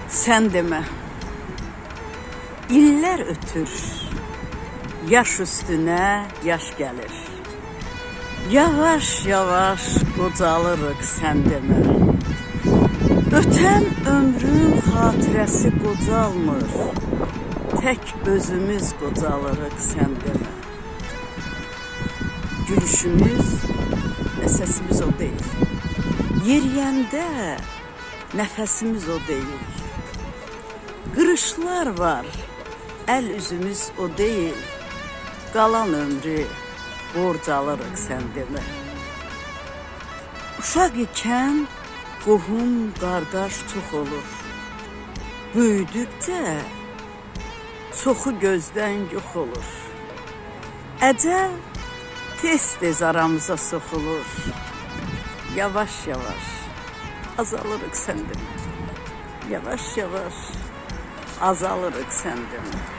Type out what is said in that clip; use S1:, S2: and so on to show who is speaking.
S1: Sen deme. İllər ötür. Yaş üstüne yaş gelir. Yavaş yavaş qocalırıq sen deme. Öten ömrün hatirəsi qocalmır. Tek özümüz qocalırıq sen deme. Gülüşümüz ve sesimiz o değil. Yeriyəndə nəfəsimiz o değil. Qırışlar var, el üzümüz o değil. Qalan ömrü borc alırıq sen demə. Uşaq ikən qohum, qardaş çox olur. Böyüdükcə çoxu gözdən yox olur. Əcəl tez-tez aramıza soxulur. Yavaş yavaş azalırıq sen demə. Yavaş yavaş azalırıq sen demə.